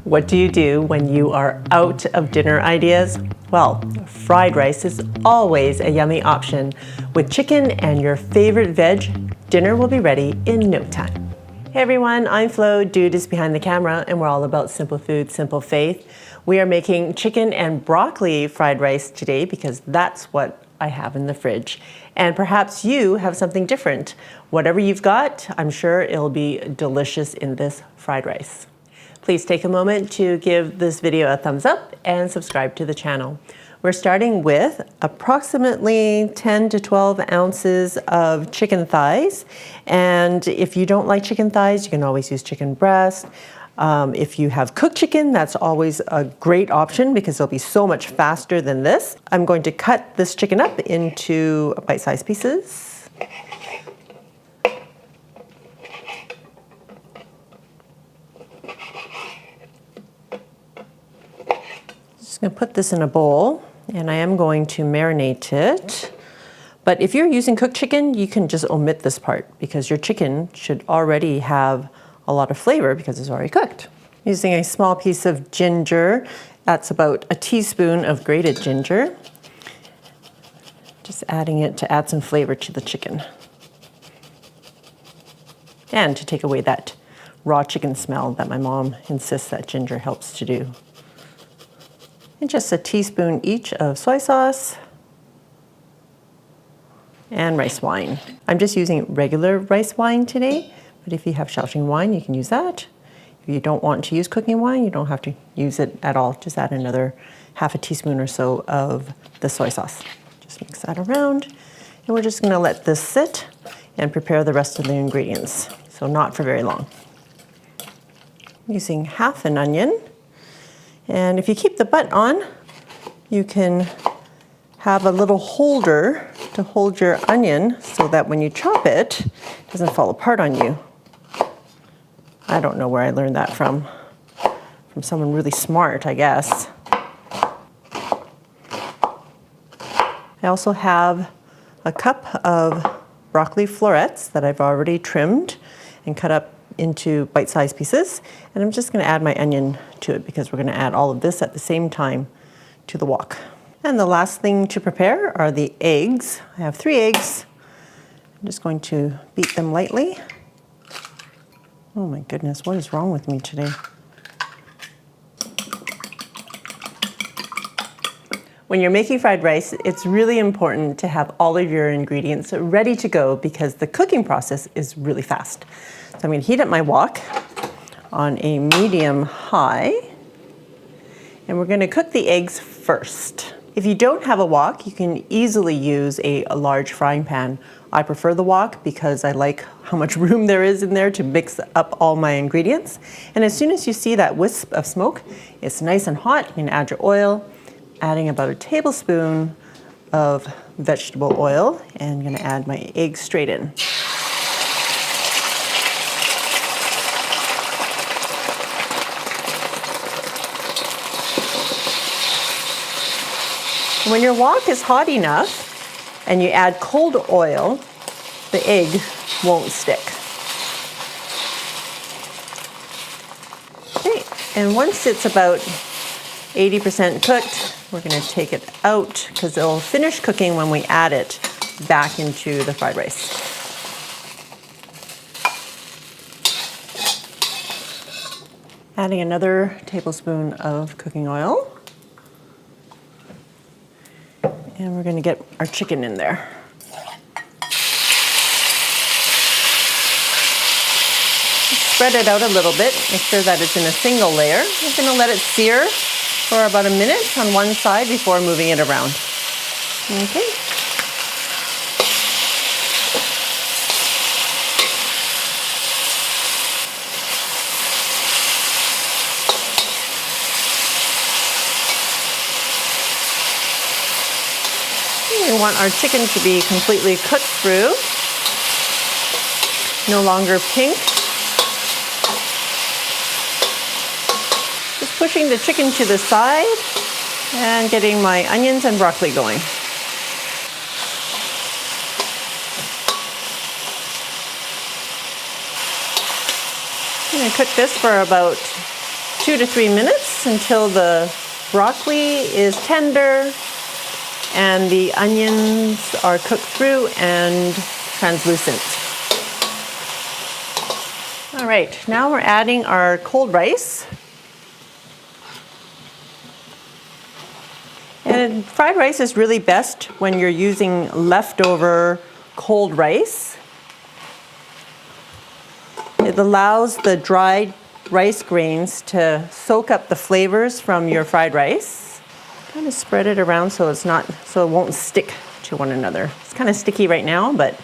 What do you do when you are out of dinner ideas? Well, fried rice is always a yummy option. With chicken and your favorite veg, dinner will be ready in no time. Hey everyone, I'm Flo, Dude is behind the camera, and we're all about simple food, simple faith. We are making chicken and broccoli fried rice today because that's what I have in the fridge. And perhaps you have something different. Whatever you've got, I'm sure it'll be delicious in this fried rice. Please take a moment to give this video a thumbs up and subscribe to the channel. We're starting with approximately 10 to 12 ounces of chicken thighs. And if you don't like chicken thighs, you can always use chicken breast. If you have cooked chicken, that's always a great option because it'll be so much faster than this. I'm going to cut this chicken up into bite-sized pieces. I'm going to put this in a bowl and I am going to marinate it. But if you're using cooked chicken, you can just omit this part because your chicken should already have a lot of flavor because it's already cooked. Using a small piece of ginger, that's about a teaspoon of grated ginger. Just adding it to add some flavor to the chicken. And to take away that raw chicken smell that my mom insists that ginger helps to do. And just a teaspoon each of soy sauce and rice wine. I'm just using regular rice wine today, but if you have Shaoxing wine, you can use that. If you don't want to use cooking wine, you don't have to use it at all. Just add another half a teaspoon or so of the soy sauce. Just mix that around, and we're just gonna let this sit and prepare the rest of the ingredients. So not for very long. I'm using half an onion. And if you keep the butt on, you can have a little holder to hold your onion so that when you chop it, it doesn't fall apart on you. I don't know where I learned that from someone really smart, I guess. I also have a cup of broccoli florets that I've already trimmed and cut up into bite-sized pieces, and I'm just going to add my onion to it because we're going to add all of this at the same time to the wok. And the last thing to prepare are the eggs. I have 3 eggs. I'm just going to beat them lightly. Oh my goodness, what is wrong with me today? When you're making fried rice, it's really important to have all of your ingredients ready to go because the cooking process is really fast. So I'm going to heat up my wok on a medium high, and we're going to cook the eggs first. If you don't have a wok, you can easily use a large frying pan. I prefer the wok because I like how much room there is in there to mix up all my ingredients. And as soon as you see that wisp of smoke, it's nice and hot. You can add your oil, adding about a tablespoon of vegetable oil, and I'm going to add my eggs straight in. When your wok is hot enough and you add cold oil, the egg won't stick. Okay, and once it's about 80% cooked, we're going to take it out because it'll finish cooking when we add it back into the fried rice. Adding another tablespoon of cooking oil. And we're going to get our chicken in there. Spread it out a little bit, make sure that it's in a single layer. We're going to let it sear for about a minute on one side before moving it around. Okay. We want our chicken to be completely cooked through, no longer pink. Just pushing the chicken to the side and getting my onions and broccoli going. I'm going to cook this for about 2 to 3 minutes until the broccoli is tender and the onions are cooked through and translucent. All right, now we're adding our cold rice. And fried rice is really best when you're using leftover cold rice. It allows the dried rice grains to soak up the flavors from your fried rice. Kind of spread it around so it won't stick to one another. It's kind of sticky right now, but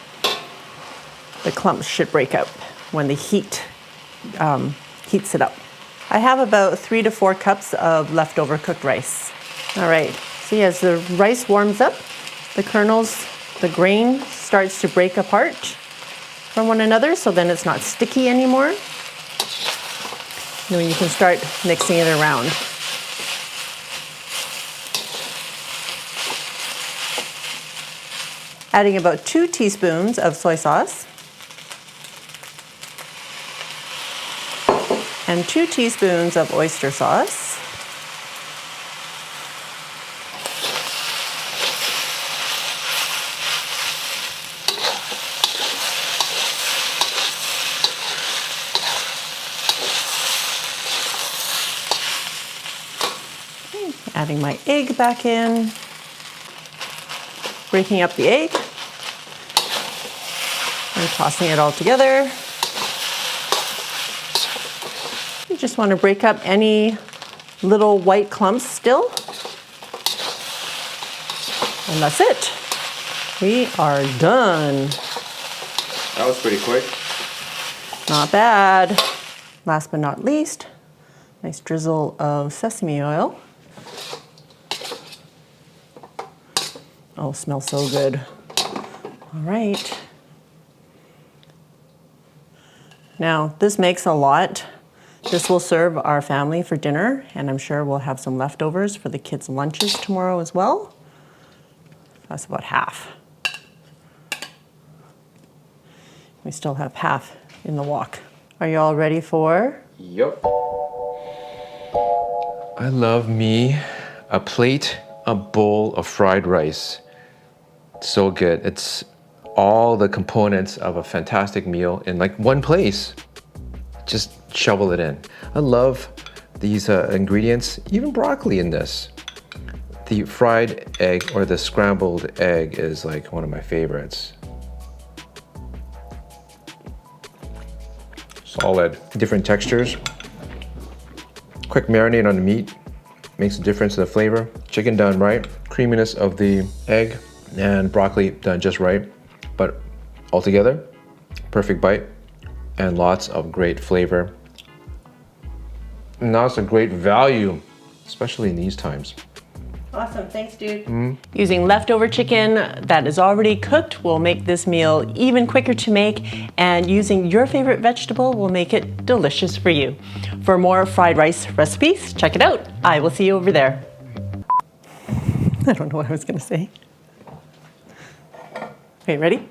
the clumps should break up when the heat heats it up. I have about 3 to 4 cups of leftover cooked rice. All right, see, as the rice warms up, the kernels, the grain starts to break apart from one another, so then it's not sticky anymore. Then you can start mixing it around. Adding about 2 teaspoons of soy sauce and 2 teaspoons of oyster sauce. Adding my egg back in, breaking up the egg, and tossing it all together. You just want to break up any little white clumps still. And that's it. We are done. That was pretty quick. Not bad. Last but not least, nice drizzle of sesame oil. Oh, smells so good. All right. Now, this makes a lot. This will serve our family for dinner, and I'm sure we'll have some leftovers for the kids' lunches tomorrow as well. That's about half. We still have half in the wok. Are you all ready for? Yup. I love me a bowl of fried rice. So good. It's all the components of a fantastic meal in like one place. Just shovel it in. I love these ingredients, even broccoli in this. The fried egg or the scrambled egg is like one of my favorites. Solid. Different textures. Quick marinade on the meat. Makes a difference in the flavor. Chicken done right. Creaminess of the egg and broccoli done just right. But altogether, perfect bite and lots of great flavor. And now it's a great value, especially in these times. Awesome, thanks dude. Using leftover chicken that is already cooked will make this meal even quicker to make, and using your favorite vegetable will make it delicious for you. For more fried rice recipes, check it out. I will see you over there. I don't know what I was gonna say. Okay, ready?